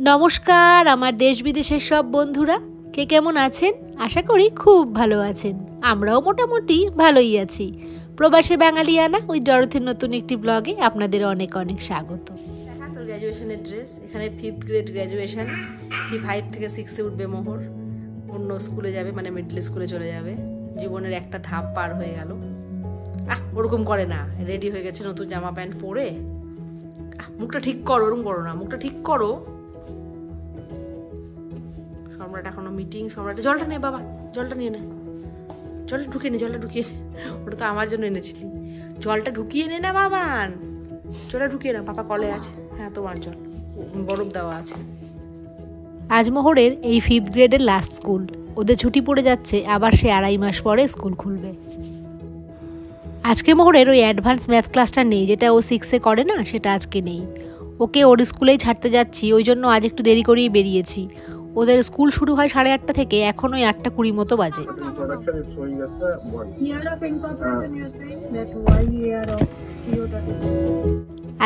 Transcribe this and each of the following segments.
নমস্কার আমার দেশ বিদেশের সব বন্ধুরা, কে কেমন আছেন? আশা করি খুব ভালো আছেন। আমরাও মোটামুটি ভালোই আছি। প্রবাসে বাঙালিয়ানা ওই ডরথের নতুন একটি ব্লগে আপনাদের অনেক অনেক স্বাগত। তোর গ্র্যাজুয়েশনের ড্রেস, এখানে 5th গ্রেড গ্র্যাজুয়েশন, 5 থেকে 6-এ উঠবে মোহর, অন্য স্কুলে যাবে, মানে মিডল স্কুলে চলে যাবে। জীবনের একটা ধাপ পার হয়ে গেল। ওরকম করে না, রেডি হয়ে গেছে নতুন জামা প্যান্ট পরে। মুখটা ঠিক করো, ওরকম করো না, মুখটা ঠিক করো। সম্রাট এখনো মিটিং। সম্রাট জলটা নে বাবা, জলটা নিয়ে নে, জলটা ঢুকিয়ে নে, জলটা ঢুকিয়ে নে। ওটা তো আমার জন্য এনেছিলি, জলটা ঢুকিয়ে নে না বাবান, জলটা ঢুকিয়ে না। পাপা কলে আছে, হ্যাঁ তোমার জল, বরফ দেওয়া আছে। আজ মোহরের এই 5th গ্রেডের লাস্ট স্কুল, ওদের ছুটি পড়ে যাচ্ছে, আবার সে 2.5 মাস পরে স্কুল খুলবে। আজকে মোহরের ওই অ্যাডভান্স ম্যাথ ক্লাসটা নেই, যেটা ও 6-এ করে না, সেটা আজকে নেই। ওকে ওর স্কুলেই ছাড়তে যাচ্ছি, ওই জন্য আজ একটু দেরি করেই বেরিয়েছি। ওদের স্কুল শুরু হয় 8:30 থেকে, এখন ওই 8:20 মতো বাজে।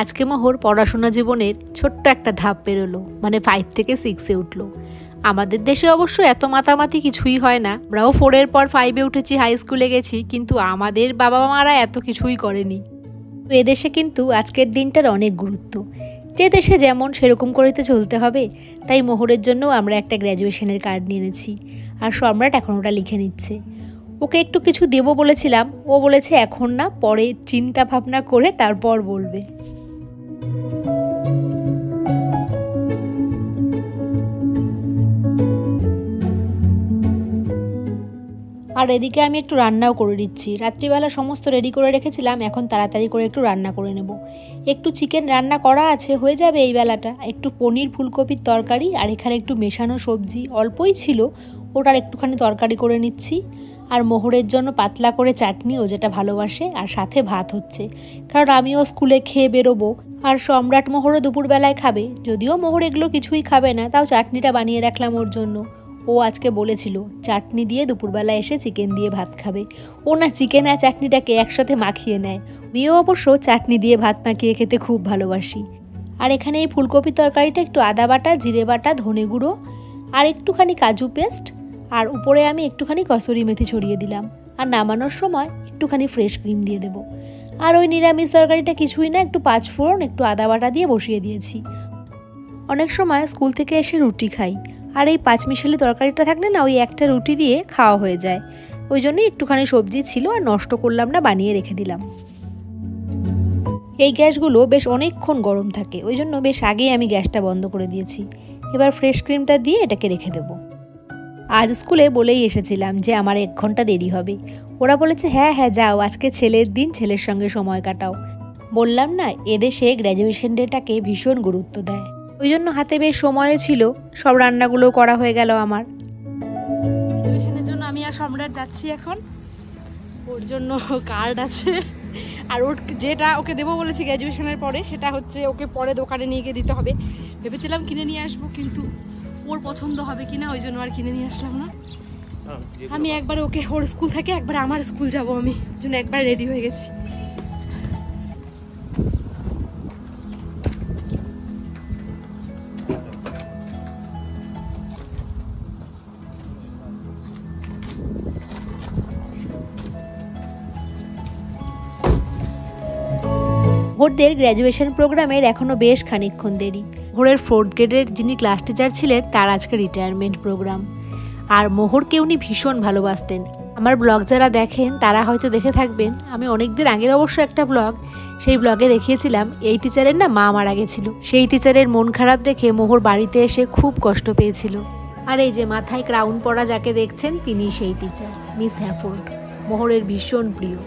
আজকে মোহর পড়াশোনা জীবনের ছোট্ট একটা ধাপ পেরোলো, মানে 5 থেকে 6-এ উঠলো। আমাদের দেশে অবশ্য এত মাতামাতি কিছুই হয় না, আমরাও 4-এর পর 5-এ উঠেছি, হাই স্কুলে গেছি, কিন্তু আমাদের বাবা মারা এত কিছুই করেনি। এদেশে কিন্তু আজকের দিনটার অনেক গুরুত্ব। যে দেশে যেমন সেরকম করে তো চলতে হবে। তাই মোহরের জন্য আমরা একটা গ্র্যাজুয়েশনের কার্ড নিয়ে এনেছি, আর সম্রাট এখন ওটা লিখে নিচ্ছে। ওকে একটু কিছু দেবো বলেছিলাম, ও বলেছে এখন না, পরে চিন্তা ভাবনা করে তারপর বলবে। আর এদিকে আমি একটু রান্নাও করে দিচ্ছি। রাত্রিবেলা সমস্ত রেডি করে রেখেছিলাম, এখন তাড়াতাড়ি করে একটু রান্না করে নেব। একটু চিকেন রান্না করা আছে, হয়ে যাবে এই বেলাটা। একটু পনির ফুলকপির তরকারি, আর এখানে একটু মেশানো সবজি অল্পই ছিল, ওটার একটুখানি তরকারি করে নিচ্ছি। আর মোহরের জন্য পাতলা করে চাটনি, ও যেটা ভালোবাসে, আর সাথে ভাত হচ্ছে, কারণ আমিও স্কুলে খেয়ে বেরোবো। আর সম্রাট মোহরও দুপুরবেলায় খাবে, যদিও মোহর এগুলো কিছুই খাবে না, তাও চাটনিটা বানিয়ে রাখলাম ওর জন্য। ও আজকে বলেছিল চাটনি দিয়ে দুপুরবেলা এসে চিকেন দিয়ে ভাত খাবে। ও না চিকেন আর চাটনিটাকে একসাথে মাখিয়ে নেয়। মেয়েও অবশ্য চাটনি দিয়ে ভাত মাখিয়ে খেতে খুব ভালোবাসি। আর এখানে এই ফুলকপি তরকারিটা একটু আদা বাটা, জিরে বাটা, ধনে গুঁড়ো, আর একটুখানি কাজু পেস্ট, আর উপরে আমি একটুখানি কসুরি মেথি ছড়িয়ে দিলাম। আর নামানোর সময় একটুখানি ফ্রেশ ক্রিম দিয়ে দেবো। আর ওই নিরামিষ তরকারিটা কিছুই না, একটু 5 ফোড়ন, একটু আদা বাটা দিয়ে বসিয়ে দিয়েছি। অনেক সময় স্কুল থেকে এসে রুটি খাই, আর এই 5 মিশালি তরকারিটা থাকলে না, ওই একটা রুটি দিয়ে খাওয়া হয়ে যায়। ওই জন্যই একটুখানি সবজি ছিল, আর নষ্ট করলাম না, বানিয়ে রেখে দিলাম। এই গ্যাসগুলো বেশ অনেকক্ষণ গরম থাকে, ওই জন্য বেশ আগেই আমি গ্যাসটা বন্ধ করে দিয়েছি। এবার ফ্রেশ ক্রিমটা দিয়ে এটাকে রেখে দেবো। আজ স্কুলে বলেই এসেছিলাম যে আমার 1 ঘন্টা দেরি হবে। ওরা বলেছে হ্যাঁ হ্যাঁ যাও, আজকে ছেলের দিন, ছেলের সঙ্গে সময় কাটাও। বললাম না, এদেশে গ্র্যাজুয়েশন ডেটাকে ভীষণ গুরুত্ব দেয়। ওই জন্য হাতে বেশ সময়ও ছিল, সব রান্নাগুলো করা হয়ে গেল আমার। গ্র্যাজুয়েশনের জন্য আমি আর সম্রাট যাচ্ছি এখন। ওর জন্য কার্ড আছে, আর ওর যেটা ওকে দেবো বলেছি গ্র্যাজুয়েশনের পরে, সেটা হচ্ছে ওকে পরে দোকানে নিয়ে গিয়ে দিতে হবে। ভেবেছিলাম কিনে নিয়ে আসবো, কিন্তু ওর পছন্দ হবে কিনা, ওই জন্য আর কিনে নিয়ে আসলাম না। আমি একবার ওকে ওর স্কুল থেকে একবার আমার স্কুল যাবো, আমি ওই জন্য একবার রেডি হয়ে গেছি। ভোরদের গ্র্যাজুয়েশন প্রোগ্রামের এখনও বেশ খানিকক্ষণ দেরি। ভোরের 4th গ্রেডের যিনি ক্লাস টিচার ছিলেন, তার আজকে রিটায়ারমেন্ট প্রোগ্রাম। আর মোহরকে উনি ভীষণ ভালোবাসতেন। আমার ব্লগ যারা দেখেন তারা হয়তো দেখে থাকবেন, আমি অনেকদিন আগের অবশ্য একটা ব্লগ, সেই ব্লগে দেখিয়েছিলাম এই টিচারের না মা মারা গেছিল। সেই টিচারের মন খারাপ দেখে মোহর বাড়িতে এসে খুব কষ্ট পেয়েছিল। আর এই যে মাথায় ক্রাউন পরা যাকে দেখছেন, তিনি সেই টিচার, মিস হ্যাফোর্ড, মোহরের ভীষণ প্রিয়।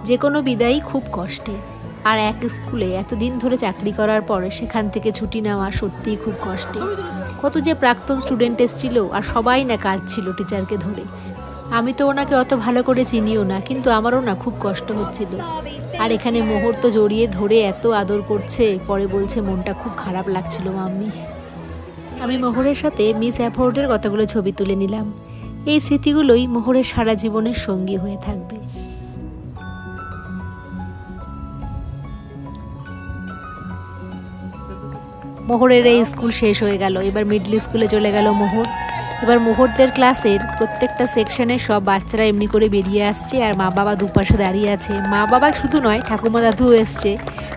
যে কোনো বিদায়ই খুব কষ্টের। আর এক স্কুলে এতদিন ধরে চাকরি করার পরে সেখান থেকে ছুটি নেওয়া সত্যিই খুব কষ্টের। কত যে প্রাক্তন স্টুডেন্ট এসেছিল, আর সবাই না কাঁদছিল টিচারকে ধরে। আমি তো ওনাকে অত ভালো করে চিনিও না, কিন্তু আমারও না খুব কষ্ট হচ্ছিল। আর এখানে মোহর তো জড়িয়ে ধরে এত আদর করছে, পরে বলছে মনটা খুব খারাপ লাগছিল মাম্মি। আমি মোহরের সাথে মিস অ্যাফোর্ডের কতগুলো ছবি তুলে নিলাম। এই স্মৃতিগুলোই মোহরের সারা জীবনের সঙ্গী হয়ে থাকবে। মোহরের এই স্কুল শেষ হয়ে গেল, এবার মিডল স্কুলে চলে গেল মোহর। এবার মোহরদের ক্লাসের প্রত্যেকটা সেকশনে সব বাচ্চারা এমনি করে বেরিয়ে আসছে, আর মা বাবা দুপাশে দাঁড়িয়ে আছে। মা বাবা শুধু নয়, ঠাকুমা দাদুও এসছে,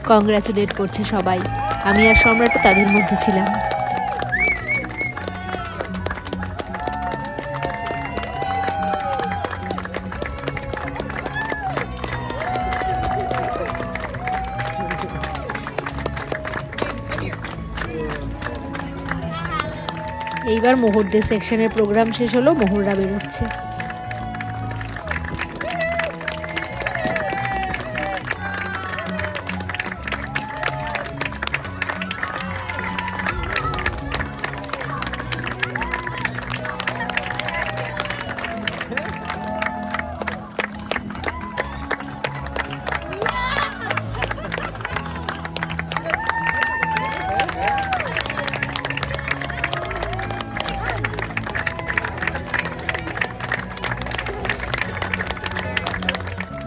কংগ্রাচুলেট করছে সবাই। আমি আর সম্রাটও তাদের মধ্যে ছিলাম। এইবার মোহরদের সেকশনের প্রোগ্রাম শেষ হলো, মোহররা বেরোচ্ছে।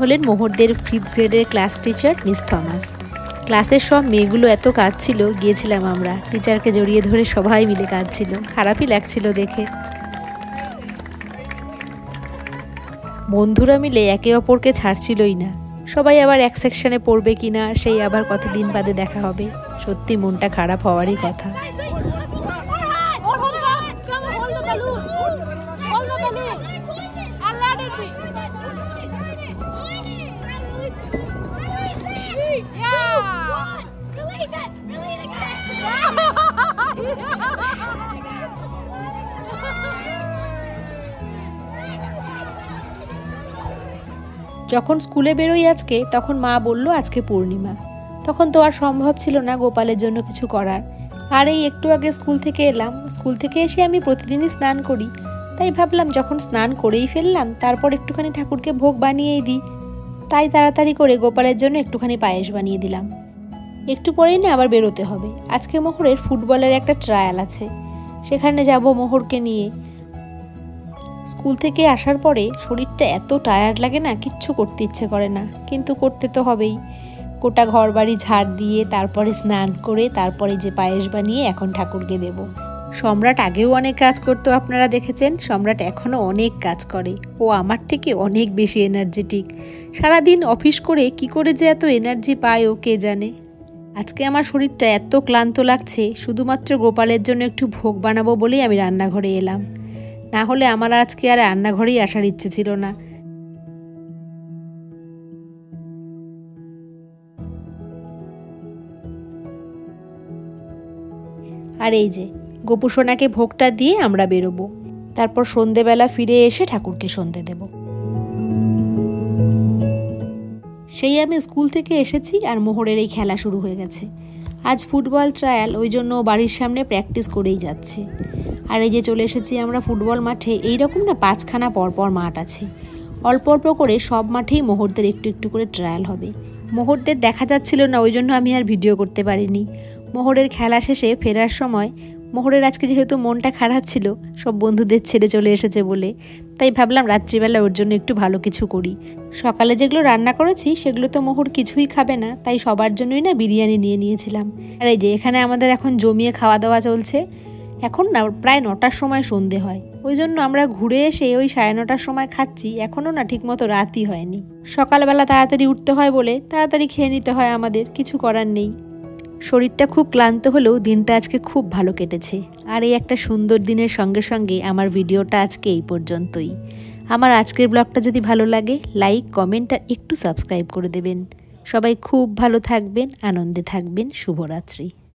হলেন মোহরদের 5th গ্রেডের ক্লাস টিচার মিস থমাস। ক্লাসের সব মেয়েগুলো এত কাঁদছিল, গিয়েছিলাম আমরা, টিচারকে জড়িয়ে ধরে সবাই মিলে কাঁদছিল, খারাপই লাগছিল দেখে। বন্ধুরা মিলে একে অপরকে ছাড়ছিলই না, সবাই আবার এক সেকশনে পড়বে কিনা সেই আবার কতদিন বাদে দেখা হবে, সত্যি মনটা খারাপ হওয়ারই কথা। যখন স্কুলে বেরোই আজকে, তখন মা বলল আজকে পূর্ণিমা। তখন তো আর সম্ভব ছিল না গোপালের জন্য কিছু করার। আর এই একটু আগে স্কুল থেকে এলাম, স্কুল থেকে এসে আমি প্রতিদিনই স্নান করি, তাই ভাবলাম যখন স্নান করেই ফেললাম তারপর একটুখানি ঠাকুরকে ভোগ বানিয়েই দিই। তাই তাড়াতাড়ি করে গোপালের জন্য একটুখানি পায়েস বানিয়ে দিলাম। একটু পরেই না আবার বেরোতে হবে, আজকে মোহরের ফুটবলের একটা ট্রায়াল আছে, সেখানে যাব মোহরকে নিয়ে। স্কুল থেকে আসার পরে শরীরটা এত টায়ার্ড লাগে না, কিচ্ছু করতে ইচ্ছে করে না, কিন্তু করতে তো হবেই। গোটা ঘর বাড়ি ঝাড় দিয়ে তারপরে স্নান করে তারপরে যে পায়েস বানিয়ে এখন ঠাকুরকে দেব। সম্রাট আগেও অনেক কাজ করতো, আপনারা দেখেছেন, সম্রাট এখনও অনেক কাজ করে, ও আমার থেকে অনেক বেশি এনার্জেটিক। সারাদিন অফিস করে কি করে যে এত এনার্জি পায় ও কে জানে। আজকে আমার শরীরটা এত ক্লান্ত লাগছে, শুধুমাত্র গোপালের জন্য একটু ভোগ বানাবো বলেই আমি রান্নাঘরে এলাম, না হলে আমার আজকে আর রান্নাঘরেই আসার ইচ্ছে ছিল না। আর এই যে গোপুসোনাকে ভোগটা দিয়ে আমরা বেরোবো, তারপর সন্ধেবেলা ফিরে এসে ঠাকুরকে সন্ধে দেব। সেই আমি স্কুল থেকে এসেছি আর মোহরের এই খেলা শুরু হয়ে গেছে। আজ ফুটবল ট্রায়াল, ওই জন্য বাড়ির সামনে প্র্যাকটিস করেই যাচ্ছে। আর এই যে চলে এসেছি আমরা ফুটবল মাঠে, এইরকম না 5খানা পরপর মাঠ আছে, অল্প অল্প করে সব মাঠেই মোহরদের একটু একটু করে ট্রায়াল হবে। মোহরদের দেখা যাচ্ছিল না, ওই জন্য আমি আর ভিডিও করতে পারিনি। মোহরের খেলা শেষে ফেরার সময়, মোহরের আজকে যেহেতু মনটা খারাপ ছিল সব বন্ধুদের ছেড়ে চলে এসেছে বলে, তাই ভাবলাম রাত্রিবেলা ওর জন্য একটু ভালো কিছু করি। সকালে যেগুলো রান্না করেছি সেগুলো তো মোহর কিছুই খাবে না, তাই সবার জন্যই না বিরিয়ানি নিয়ে নিয়েছিলাম। আর এই যে এখানে আমাদের এখন জমিয়ে খাওয়া দাওয়া চলছে। এখন না প্রায় 9টার সময় সন্ধে হয়, ওই জন্য আমরা ঘুরে এসে ওই 9:30টার সময় খাচ্ছি, এখনও না ঠিকমতো রাতই হয়নি। সকালবেলা তাড়াতাড়ি উঠতে হয় বলে তাড়াতাড়ি খেয়ে নিতে হয় আমাদের, কিছু করার নেই। শরীরটা খুব ক্লান্ত হলেও দিনটা আজকে খুব ভালো কেটেছে। আর এই একটা সুন্দর দিনের সঙ্গে সঙ্গে আমার ভিডিওটা আজকে এই পর্যন্তই। আমার আজকের ব্লগটা যদি ভালো লাগে লাইক, কমেন্ট আর একটু সাবস্ক্রাইব করে দেবেন। সবাই খুব ভালো থাকবেন, আনন্দে থাকবেন। শুভরাত্রি।